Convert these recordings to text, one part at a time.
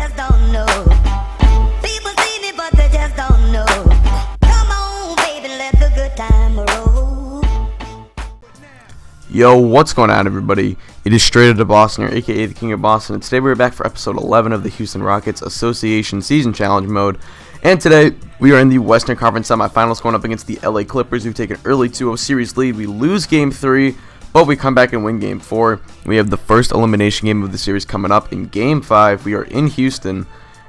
just don't know. People see me, but they just don't know. Come on, baby, let the good time roll. Yo, what's going on, everybody? It is Straight Outta Boston, or aka the King of Boston, and today we're back for episode 11 of the Houston Rockets Association Season Challenge mode. And today, we are in the Western Conference semifinals going up against the LA Clippers, who've taken an early 2-0 series lead. We lose Game 3, but we come back and win Game 4. We have the first elimination game of the series coming up in Game 5. We are in Houston,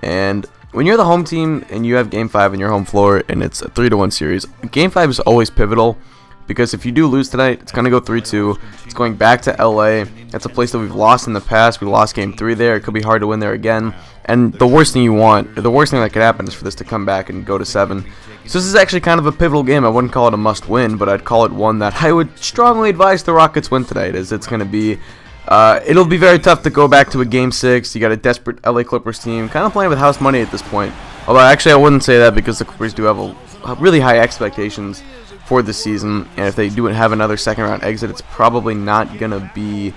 and when you're the home team and you have Game 5 in your home floor and it's a 3-1 series, Game 5 is always pivotal. Because if you do lose tonight, it's going to go 3-2. It's going back to LA. That's a place that we've lost in the past. We lost Game 3 there. It could be hard to win there again. And the worst thing that could happen is for this to come back and go to 7. So this is actually kind of a pivotal game. I wouldn't call it a must-win, but I'd call it one that I would strongly advise the Rockets win tonight, as it's going to be... it'll be very tough to go back to a Game 6. You got a desperate LA Clippers team, kind of playing with house money at this point. Although, actually, I wouldn't say that because the Clippers do have really high expectations for this season, and if they do have another second round exit, it's probably not gonna be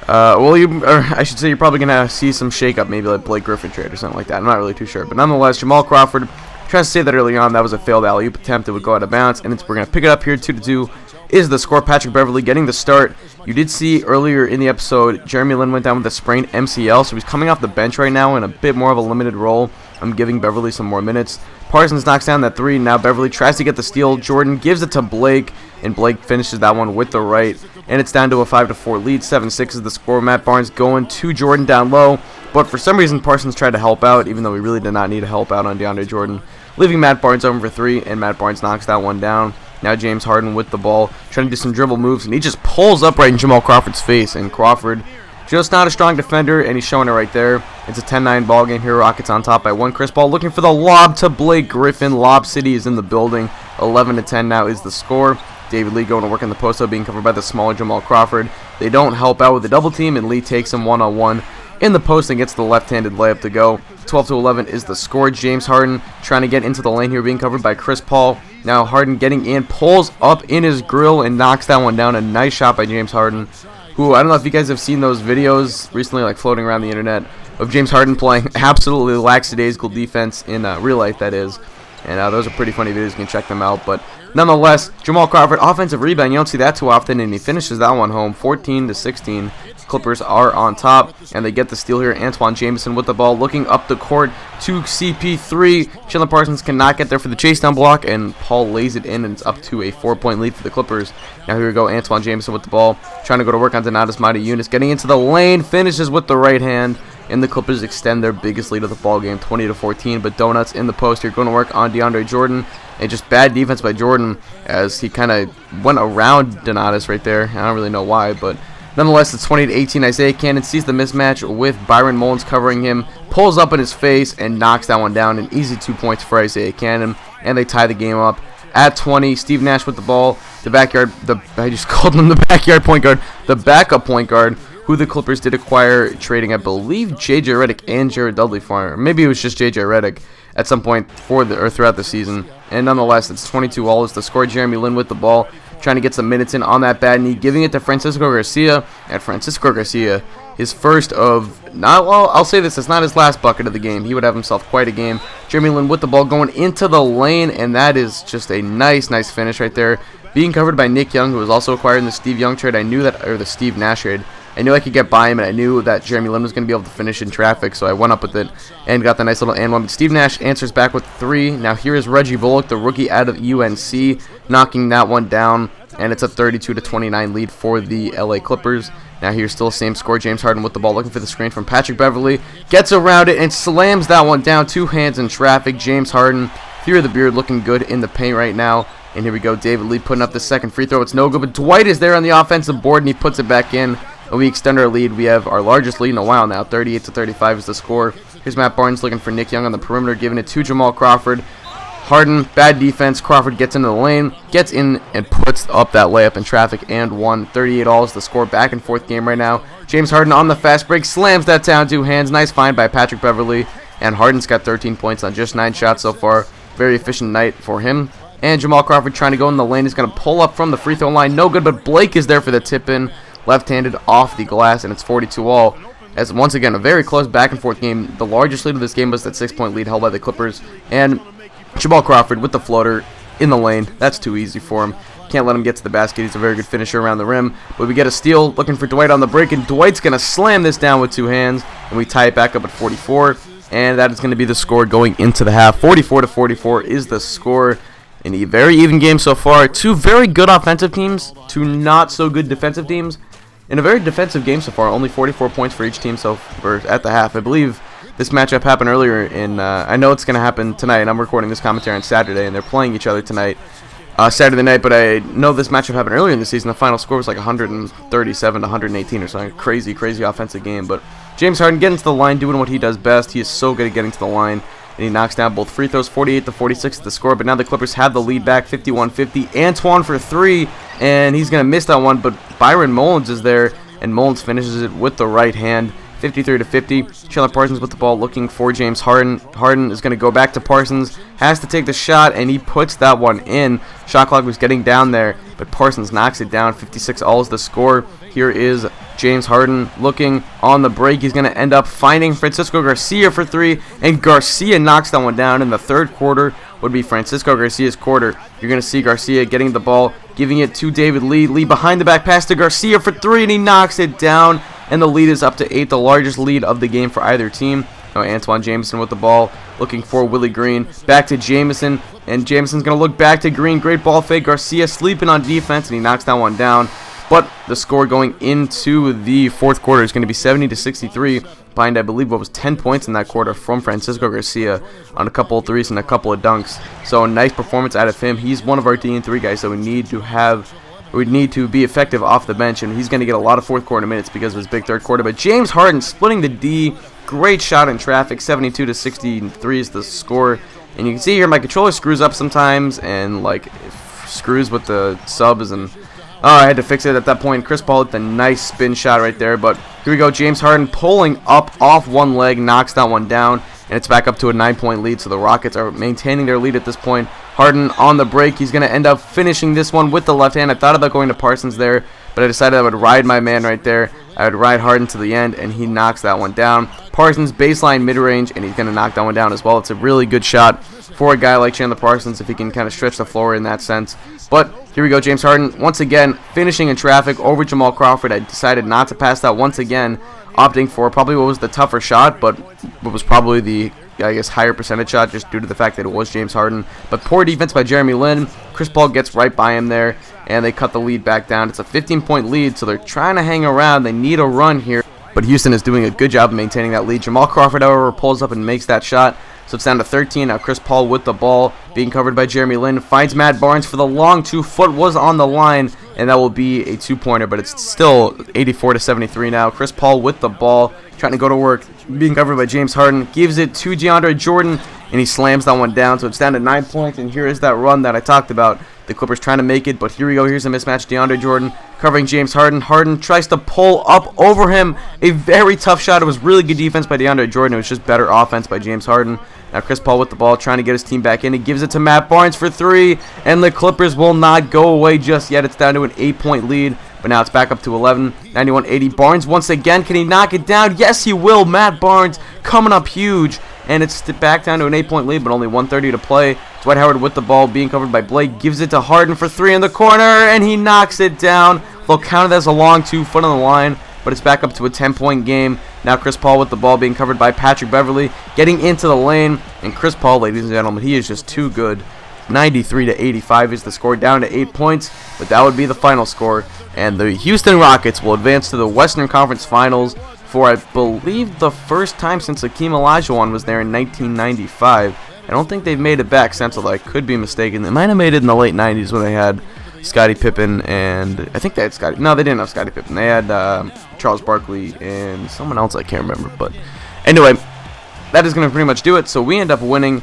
I should say you're probably gonna see some shakeup, maybe like Blake Griffin trade or something like that. I'm not really too sure, but nonetheless, Jamal Crawford tries to say that early on that was a failed alley-oop attempt that would go out of bounds, and we're gonna pick it up here. 2-2 is the score. Patrick Beverley getting the start. You did see earlier in the episode Jeremy Lin went down with a sprained MCL, so he's coming off the bench right now in a bit more of a limited role. I'm giving Beverley some more minutes. Parsons knocks down that 3. Now Beverley tries to get the steal. Jordan gives it to Blake, and Blake finishes that one with the right. And it's down to a 5-4 lead. 7-6 is the score. Matt Barnes going to Jordan down low. But for some reason, Parsons tried to help out, even though we really did not need to help out on DeAndre Jordan. Leaving Matt Barnes open for 3, and Matt Barnes knocks that one down. Now James Harden with the ball, trying to do some dribble moves, and he just pulls up right in Jamal Crawford's face. And Crawford, just not a strong defender, and he's showing it right there. It's a 10-9 ball game here. Rockets on top by 1. Chris Paul looking for the lob to Blake Griffin. Lob City is in the building. 11-10 now is the score. David Lee going to work in the post-up, being covered by the smaller Jamal Crawford. They don't help out with the double team, and Lee takes him one-on-one in the post and gets the left-handed layup to go. 12-11 is the score. James Harden trying to get into the lane here, being covered by Chris Paul. Now Harden getting in, pulls up in his grill and knocks that one down. A nice shot by James Harden, who, I don't know if you guys have seen those videos recently, like floating around the internet, of James Harden playing absolutely lackadaisical defense in real life, that is. And those are pretty funny videos. You can check them out. But nonetheless, Jamal Crawford, offensive rebound. You don't see that too often, and he finishes that one home, 14-16. Clippers are on top, and they get the steal here. Antoine Jameson with the ball, looking up the court to CP3. Chandler Parsons cannot get there for the chase down block, and Paul lays it in, and it's up to a 4-point lead for the Clippers. Now here we go, Antoine Jameson with the ball, trying to go to work on Donatas Motiejunas, getting into the lane, finishes with the right hand, and the Clippers extend their biggest lead of the ball game, 20-14. But Donuts in the post here, going to work on DeAndre Jordan, and just bad defense by Jordan as he kind of went around Donatas right there. I don't really know why, but nonetheless, it's 20-18. Isaiah Cannon sees the mismatch with Byron Mullins covering him, pulls up in his face, and knocks that one down. An easy 2 points for Isaiah Cannon, and they tie the game up at 20. Steve Nash with the ball, I just called him the backyard point guard, the backup point guard, who the Clippers did acquire, trading, I believe, J.J. Redick and Jared Dudley for, or maybe it was just J.J. Redick at some point throughout the season. And nonetheless, it's 22-all is the score. Jeremy Lin with the ball, trying to get some minutes in on that bad knee, giving it to Francisco Garcia. And Francisco Garcia, his first of, I'll say this, it's not his last bucket of the game. He would have himself quite a game. Jeremy Lin with the ball going into the lane, and that is just a nice finish right there. Being covered by Nick Young, who was also acquired in the Steve Young trade. I knew that, or the Steve Nash trade. I knew I could get by him, and I knew that Jeremy Lin was going to be able to finish in traffic, so I went up with it and got the nice little and one. But Steve Nash answers back with 3. Now here is Reggie Bullock, the rookie out of UNC, knocking that one down, and it's a 32-29 lead for the LA Clippers. Now here's still the same score. James Harden with the ball, looking for the screen from Patrick Beverley, gets around it and slams that one down. 2 hands in traffic. James Harden, Fear of the Beard, looking good in the paint right now. And here we go, David Lee putting up the second free throw. It's no good, but Dwight is there on the offensive board, and he puts it back in. And we extend our lead. We have our largest lead in a while now. 38-35 is the score. Here's Matt Barnes looking for Nick Young on the perimeter, giving it to Jamal Crawford. Harden, bad defense. Crawford gets into the lane, gets in, and puts up that layup in traffic and 1. 38-all is the score. Back and forth game right now. James Harden on the fast break, slams that down, 2 hands. Nice find by Patrick Beverley. And Harden's got 13 points on just 9 shots so far. Very efficient night for him. And Jamal Crawford trying to go in the lane. He's going to pull up from the free throw line. No good, but Blake is there for the tip-in. Left-handed off the glass, and it's 42-all. as once again a very close back and forth game. The largest lead of this game was that 6-point lead held by the Clippers, and Jamal Crawford with the floater in the lane. That's too easy for him. Can't let him get to the basket. He's a very good finisher around the rim. But we get a steal looking for Dwight on the break, and Dwight's going to slam this down with 2 hands, and we tie it back up at 44. And that is going to be the score going into the half. 44-44 is the score in a very even game so far. 2 very good offensive teams, 2 not so good defensive teams. In a very defensive game so far, only 44 points for each team so far at the half. I believe this matchup happened earlier in, I know it's going to happen tonight, and I'm recording this commentary on Saturday, and they're playing each other tonight, Saturday night, but I know this matchup happened earlier in the season. The final score was like 137 to 118 or something. Crazy offensive game, but James Harden getting to the line, doing what he does best. He is so good at getting to the line, and he knocks down both free throws, 48-46 the score, but now the Clippers have the lead back, 51-50. Antoine for 3, and he's going to miss that one, but Byron Mullins is there, and Mullins finishes it with the right hand. 53-50. Chandler Parsons with the ball looking for James Harden. Harden is going to go back to Parsons. Has to take the shot, and he puts that one in. Shot clock was getting down there, but Parsons knocks it down. 56-all is the score. Here is James Harden looking on the break. He's going to end up finding Francisco Garcia for 3, and Garcia knocks that one down. In the third quarter would be Francisco Garcia's quarter. You're going to see Garcia getting the ball, giving it to David Lee. Lee behind the back pass to Garcia for 3, and he knocks it down. And the lead is up to 8, the largest lead of the game for either team. Now Antoine Jameson with the ball, looking for Willie Green. Back to Jameson, and Jameson's going to look back to Green. Great ball fake. Garcia sleeping on defense, and he knocks that one down. But the score going into the fourth quarter is going to be 70-63, behind, I believe, what was 10 points in that quarter from Francisco Garcia on a couple of threes and a couple of dunks. So a nice performance out of him. He's one of our D&3 guys that we need to be effective off the bench, and he's going to get a lot of fourth quarter minutes because of his big third quarter. But James Harden splitting the D, great shot in traffic, 72-63 is the score. And you can see here my controller screws up sometimes, and like screws with the subs, and I had to fix it at that point. Chris Paul with the nice spin shot right there. But here we go, James Harden pulling up off one leg, knocks that one down, and it's back up to a 9-point lead. So the Rockets are maintaining their lead at this point. Harden on the break. He's going to end up finishing this one with the left hand. I thought about going to Parsons there, but I decided I would ride my man right there. I would ride Harden to the end, and he knocks that one down. Parsons baseline mid-range, and he's going to knock that one down as well. It's a really good shot for a guy like Chandler Parsons if he can kind of stretch the floor in that sense. But here we go, James Harden once again finishing in traffic over Jamal Crawford. I decided not to pass that once again, opting for probably what was the tougher shot, but what was probably the higher percentage shot just due to the fact that it was James Harden. But poor defense by Jeremy Lin. Chris Paul gets right by him there, and they cut the lead back down. It's a 15-point lead, so they're trying to hang around. They need a run here, but Houston is doing a good job of maintaining that lead. Jamal Crawford, however, pulls up and makes that shot. So it's down to 13. Now Chris Paul with the ball, being covered by Jeremy Lin, finds Matt Barnes for the long 2-foot, was on the line, and that will be a 2-pointer, but it's still 84-73 now. Chris Paul with the ball, trying to go to work, being covered by James Harden, gives it to DeAndre Jordan, and he slams that one down. So it's down to 9 points, and here is that run that I talked about. The Clippers trying to make it, but here we go. Here's a mismatch. DeAndre Jordan covering James Harden. Harden tries to pull up over him. A very tough shot. It was really good defense by DeAndre Jordan. It was just better offense by James Harden. Now Chris Paul with the ball, trying to get his team back in. He gives it to Matt Barnes for 3, and the Clippers will not go away just yet. It's down to an 8-point lead, but now it's back up to 11. 91-80. Barnes once again. Can he knock it down? Yes, he will. Matt Barnes coming up huge, and it's back down to an 8-point lead, but only 1:30 to play. Dwight Howard with the ball, being covered by Blake, gives it to Harden for 3 in the corner, and he knocks it down. They'll count it as a long 2-foot on the line, but it's back up to a 10-point game. Now Chris Paul with the ball, being covered by Patrick Beverly, getting into the lane, and Chris Paul, ladies and gentlemen, he is just too good. 93-85 is the score, down to 8 points, but that would be the final score, and the Houston Rockets will advance to the Western Conference Finals for, I believe, the first time since Hakeem Olajuwon was there in 1995. I don't think they've made it back since, although I could be mistaken. They might have made it in the late 90s when they had Scottie Pippen, and I think they had Scottie. No, they didn't have Scottie Pippen. They had Charles Barkley and someone else I can't remember. But anyway, that is going to pretty much do it. So we end up winning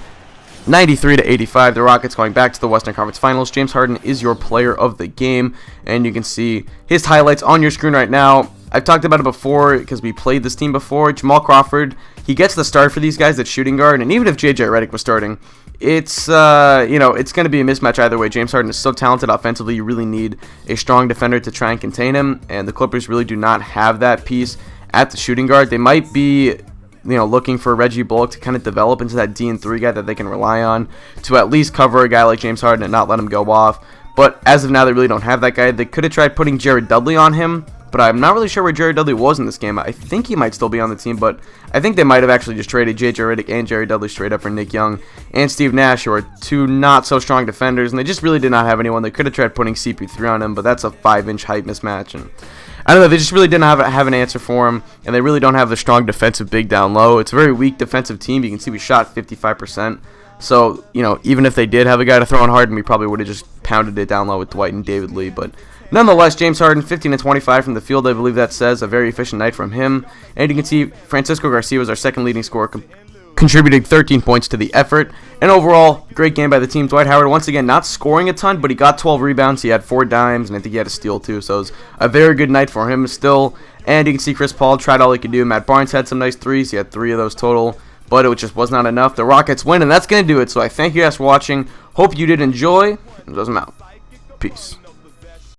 93-85. The Rockets going back to the Western Conference Finals. James Harden is your player of the game, and you can see his highlights on your screen right now. I've talked about it before because we played this team before. Jamal Crawford, he gets the start for these guys at shooting guard, and even if JJ Redick was starting, it's it's going to be a mismatch either way. James Harden is so talented offensively. You really need a strong defender to try and contain him, and the Clippers really do not have that piece at the shooting guard. They might be looking for Reggie Bullock to kind of develop into that D&3 guy that they can rely on to at least cover a guy like James Harden and not let him go off. But as of now, they really don't have that guy. They could have tried putting Jared Dudley on him, but I'm not really sure where Jared Dudley was in this game. I think he might still be on the team, but I think they might have actually just traded J.J. Redick and Jared Dudley straight up for Nick Young and Steve Nash, who are two not-so-strong defenders, and they just really did not have anyone. They could have tried putting CP3 on him, but that's a 5-inch height mismatch, and I don't know, they just really didn't have an answer for him, and they really don't have the strong defensive big down low. It's a very weak defensive team. You can see we shot 55%. So, even if they did have a guy to throw on Harden, we probably would have just pounded it down low with Dwight and David Lee. But nonetheless, James Harden, 15 and 25 from the field. I believe that says a very efficient night from him. And you can see Francisco Garcia was our second leading scorer, contributing 13 points to the effort. And overall, great game by the team. Dwight Howard, once again, not scoring a ton, but he got 12 rebounds. He had 4 dimes, and I think he had a steal too. So it was a very good night for him still. And you can see Chris Paul tried all he could do. Matt Barnes had some nice threes. He had 3 of those total, but it just was not enough. The Rockets win, and that's going to do it. So I thank you guys for watching. Hope you did enjoy. It doesn't matter. Peace.